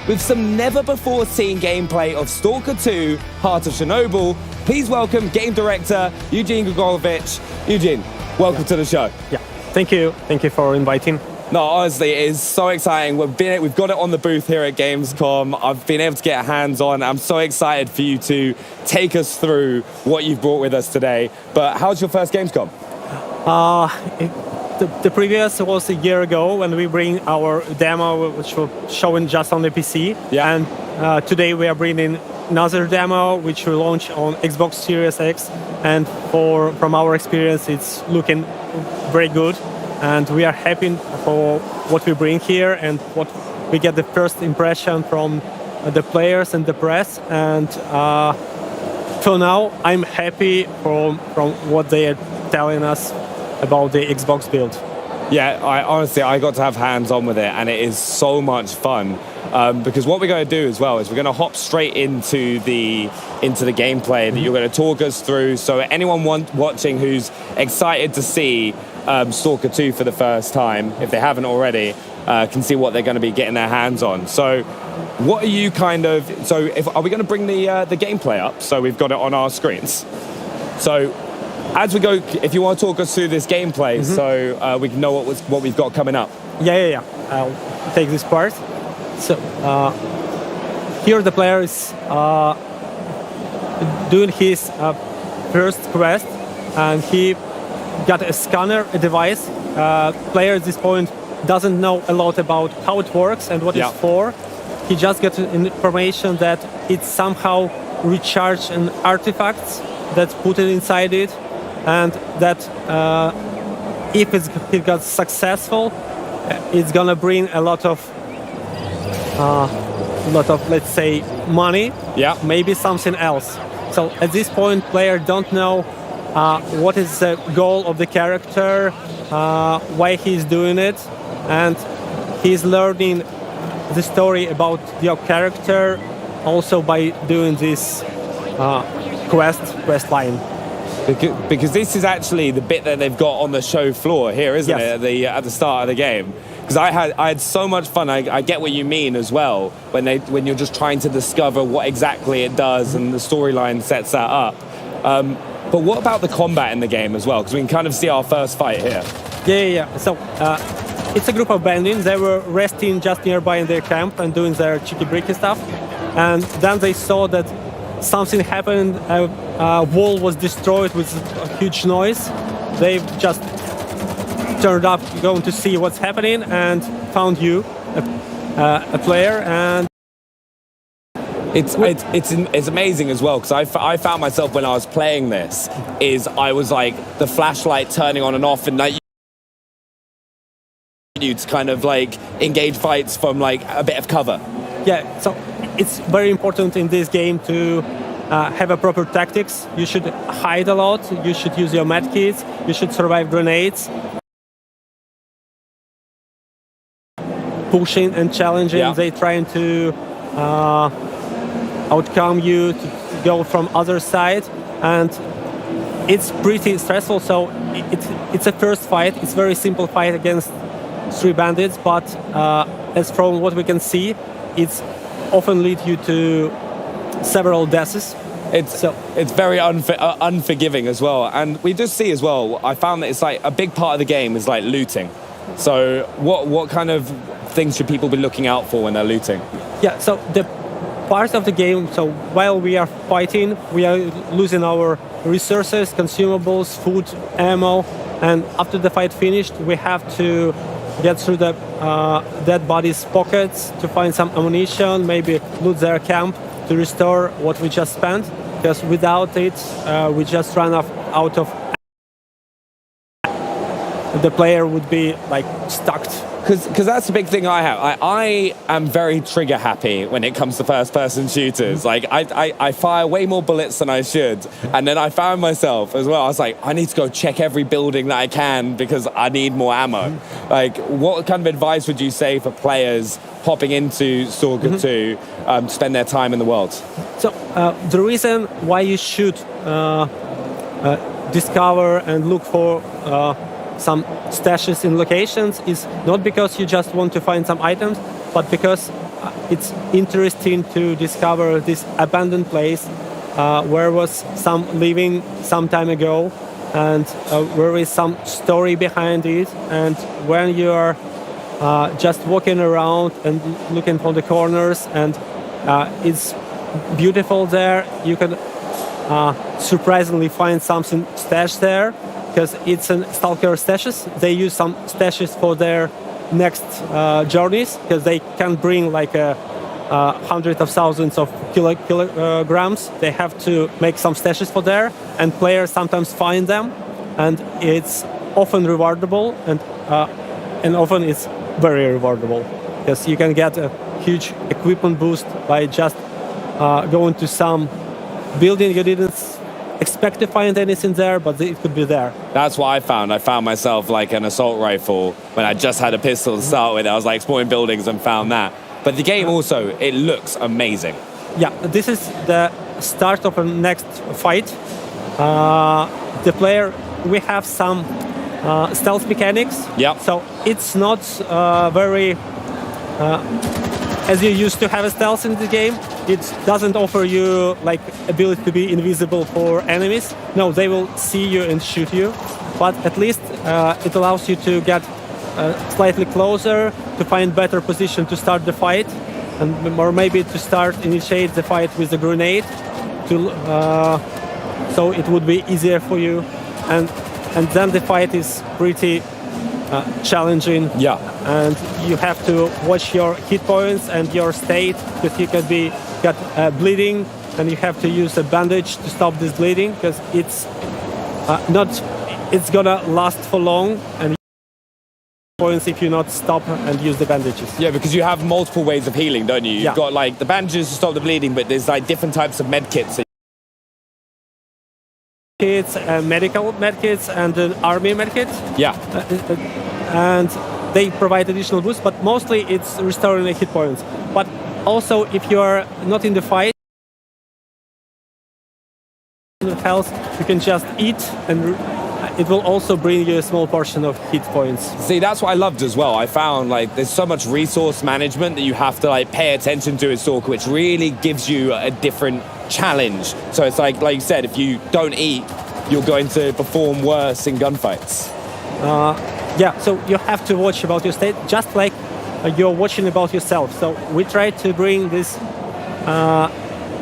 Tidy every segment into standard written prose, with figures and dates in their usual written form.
with some never-before-seen gameplay of Stalker 2, Heart of Chernobyl. Please welcome game director Eugene Grigorovich. Eugene, welcome to the show. Yeah, thank you. Thank you for inviting. No, honestly, it is so exciting. We've got it on the booth here at Gamescom. I've been able to get hands on. I'm so excited for you to take us through what you've brought with us today. But how's your first Gamescom? The previous was a year ago when we bring our demo, which was shown just on the PC. Yeah. And today we are bringing another demo, which will launch on Xbox Series X. And from our experience, it's looking very good. And we are happy for what we bring here and what we get the first impression from the players and the press. And for now, I'm happy from what they are telling us about the Xbox build. Yeah, I got to have hands-on with it, and it is so much fun. Because what we're going to do as well is we're going to hop straight into the gameplay that you're going to talk us through. So anyone watching who's excited to see Stalker 2 for the first time, if they haven't already, can see what they're going to be getting their hands on. So what are you are we going to bring the gameplay up? So we've got it on our screens. So as we go, if you want to talk us through this gameplay, so we can know what we've got coming up. Yeah. I'll take this part. So here the player is doing his first quest, and he got a scanner, a device. Player at this point doesn't know a lot about how it works and what it's for. He just gets information that it somehow recharged an artifact that's put it inside it, and that if it got successful, it's gonna bring a lot of let's say money. Yeah. Maybe something else. So at this point, player don't know what is the goal of the character, why he's doing it, and he's learning the story about your character also by doing this quest line. Because this is actually the bit that they've got on the show floor here, isn't Yes. it? At the start of the game. Because I had so much fun. I get what you mean as well when you're just trying to discover what exactly it does, and the storyline sets that up. But what about the combat in the game as well? Because we can kind of see our first fight here. Yeah. So it's a group of bandits. They were resting just nearby in their camp and doing their cheeky-breaky stuff. And then they saw that something happened. A wall was destroyed with a huge noise. They just turned up, going to see what's happening, and found you, a player. And it's amazing as well, because I found myself when I was playing this, I was like the flashlight turning on and off, and like you to kind of like engage fights from like a bit of cover. Yeah, so it's very important in this game to have a proper tactics. You should hide a lot. You should use your medkits. You should survive grenades. Pushing and challenging. They trying to outcome you, to go from other side, and it's pretty stressful. So it's a first fight. It's very simple fight against 3 bandits, but as from what we can see, it's often lead you to several deaths. It's very unforgiving as well. And we just see as well, I found that it's like a big part of the game is like looting. So what kind of things should people be looking out for when they're looting? Yeah, so the part of the game, so while we are fighting, we are losing our resources, consumables, food, ammo, and after the fight finished, we have to get through the dead bodies' pockets to find some ammunition, maybe loot their camp to restore what we just spent, because without it, we just run out of. The player would be like stuck. Because that's the big thing I have. I am very trigger happy when it comes to first-person shooters. Like, I fire way more bullets than I should. And then I found myself as well, I was like, I need to go check every building that I can because I need more ammo. Like, what kind of advice would you say for players hopping into Stalker 2 to spend their time in the world? So, the reason why you should discover and look for some stashes in locations is not because you just want to find some items. but because it's interesting to discover this abandoned place where was some living some time ago, and there is some story behind it. And when you are just walking around and looking for the corners, and it's beautiful there, you can surprisingly find something stashed there, because it's a Stalker stashes. They use some stashes for their next journeys, because they can bring like hundreds of thousands of kilograms. They have to make some stashes for there, and players sometimes find them, and it's often rewardable, and often it's very rewardable, because you can get a huge equipment boost by just going to some building you didn't expect to find anything there, but it could be there. That's what I found. I found myself like an assault rifle when I just had a pistol to start with. I was like exploring buildings and found that. But the game also, it looks amazing. Yeah, this is the start of a next fight. The player, we have some stealth mechanics. Yeah. So it's not very as you used to have a stealth in the game. It doesn't offer you like ability to be invisible for enemies. No, they will see you and shoot you. But at least it allows you to get slightly closer, to find better position to start the fight, and or maybe to initiate the fight with a grenade, so it would be easier for you. And then the fight is pretty challenging. Yeah. And you have to watch your hit points and your state, because you could get bleeding, and you have to use a bandage to stop this bleeding, because it's gonna last for long, and points if you not stop and use the bandages. Yeah, because you have multiple ways of healing, don't you? You've got like the bandages to stop the bleeding, but there's like different types of med kits. Medical medkits and an army medkit. Yeah. And they provide additional boosts, but mostly it's restoring the hit points. But also, if you are not in the fight, health, you can just eat, and it will also bring you a small portion of hit points. See, that's what I loved as well. I found like there's so much resource management that you have to like pay attention to as Stalker, which really gives you a different challenge. So it's like you said, if you don't eat, you're going to perform worse in gunfights. Yeah, so you have to watch about your state, just like you're watching about yourself. So we try to bring this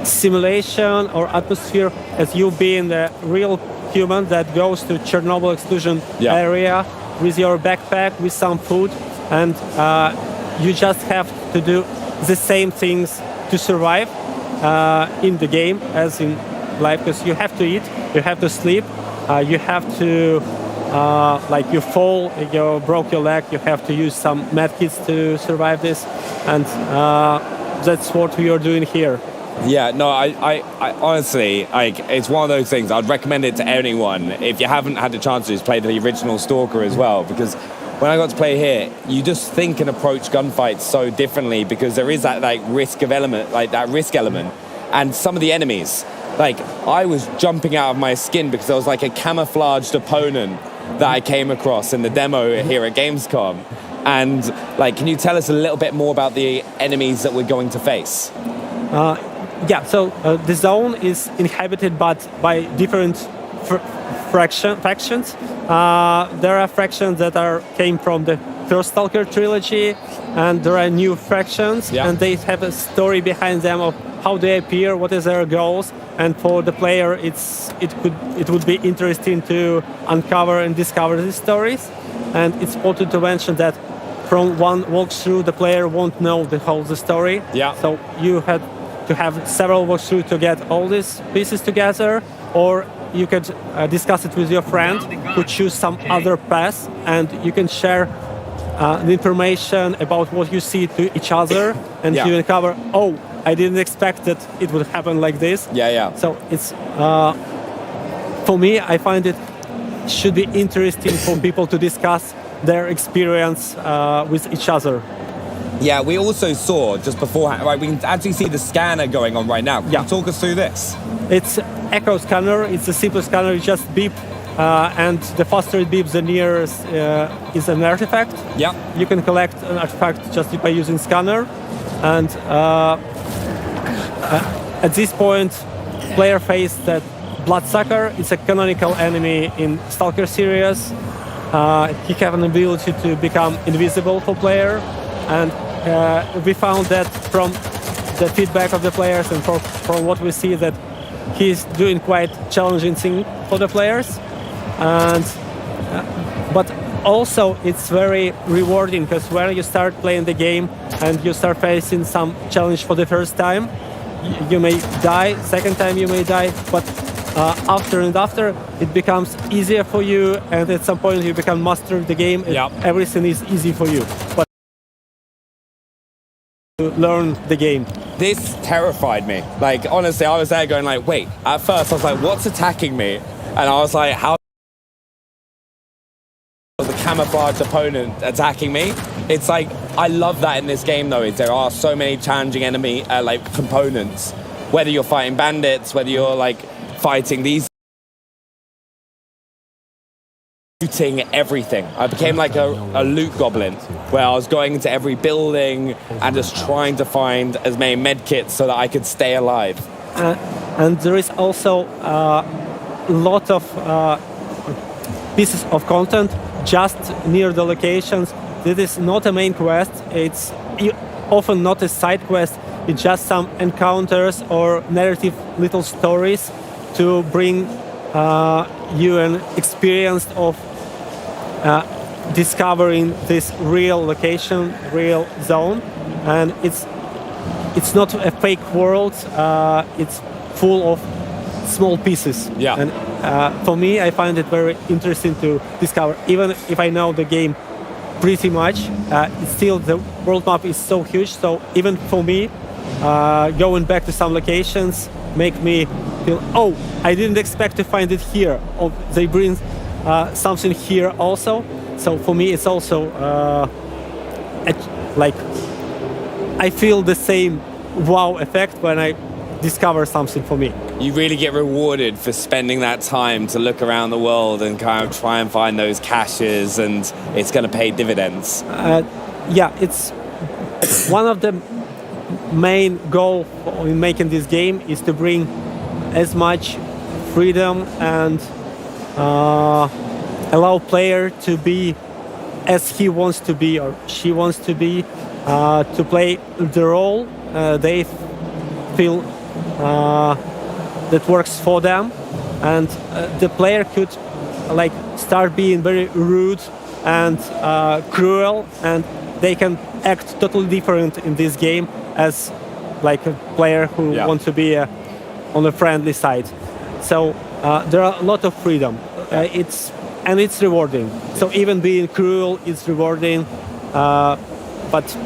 simulation or atmosphere as you being the real human that goes to Chornobyl exclusion area with your backpack, with some food, and you just have to do the same things to survive in the game as in life, because you have to eat, you have to sleep, you have to like you fall, you broke your leg, you have to use some medkits to survive this, and that's what we are doing here. Yeah, no, I honestly, like, it's one of those things. I'd recommend it to anyone. If you haven't had the chance to just play the original Stalker as well, because when I got to play here, you just think and approach gunfights so differently, because there is that like risk element, and some of the enemies, like I was jumping out of my skin because there was like a camouflaged opponent that I came across in the demo here at Gamescom. And like, can you tell us a little bit more about the enemies that we're going to face? Yeah, so the zone is inhabited by different factions. There are factions that came from the first Stalker trilogy, and there are new factions, and they have a story behind them of how they appear, what is their goals, and for the player, it would be interesting to uncover and discover these stories. And it's important to mention that from one walkthrough, the player won't know the whole story. Yeah. So you had to have several walkthroughs to get all these pieces together, or you could discuss it with your friend who choose some other path, and you can share the information about what you see to each other, and you uncover, oh, I didn't expect that it would happen like this. Yeah. So it's, for me, I find it should be interesting for people to discuss their experience with each other. Yeah, we also saw just beforehand, right, we can actually see the scanner going on right now. Can you talk us through this? It's echo scanner. It's a simple scanner. You just beep and the faster it beeps, the nearest is an artifact. Yeah. You can collect an artifact just by using scanner, and at this point, player face that Bloodsucker. It's a canonical enemy in Stalker series. He have an ability to become invisible for player, and we found that from the feedback of the players and from what we see that he's doing quite challenging thing for the players, and but also it's very rewarding because when you start playing the game and you start facing some challenge for the first time, you may die, second time you may die, but after it becomes easier for you, and at some point you become master of the game. Yep. Everything is easy for you, but to learn the game. This terrified me. Like, honestly, I was there going like, wait, at first I was like, what's attacking me? And I was like, how is the camouflaged opponent attacking me? It's like, I love that in this game though, is there are so many challenging enemy like components. Whether you're fighting bandits, whether you're like fighting these, looting everything. I became like a loot goblin, where I was going into every building and just trying to find as many med kits so that I could stay alive. And there is also a lot of pieces of content just near the locations. This is not a main quest. It's often not a side quest. It's just some encounters or narrative little stories to bring you an experience of discovering this real location, real zone, and it's not a fake world. It's full of small pieces. Yeah. And for me, I find it very interesting to discover. Even if I know the game pretty much, it's still the world map is so huge. So even for me, going back to some locations make me feel, oh, I didn't expect to find it here. Or they bring something here also. So for me, it's also like I feel the same wow effect when I discover something for me. You really get rewarded for spending that time to look around the world and kind of try and find those caches, and it's going to pay dividends. Yeah, it's one of the main goal in making this game is to bring as much freedom and allow player to be as he wants to be or she wants to be, to play the role they feel that works for them, and the player could like start being very rude and cruel, and they can act totally different in this game as like a player who wants to be on the friendly side. So there are a lot of freedom. It's rewarding. So even being cruel is rewarding, but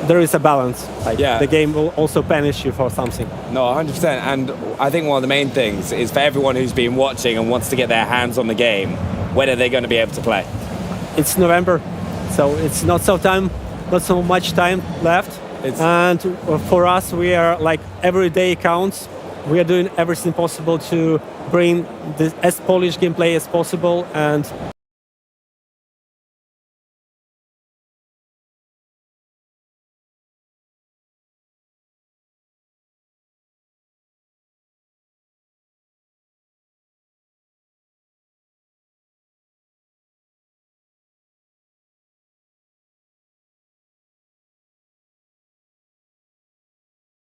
there is a balance. Like the game will also punish you for something. No, 100%. And I think one of the main things is for everyone who's been watching and wants to get their hands on the game, when are they going to be able to play? It's November, so it's not so much time left. And for us, we are like every day counts. We are doing everything possible to bring as Polish gameplay as possible, and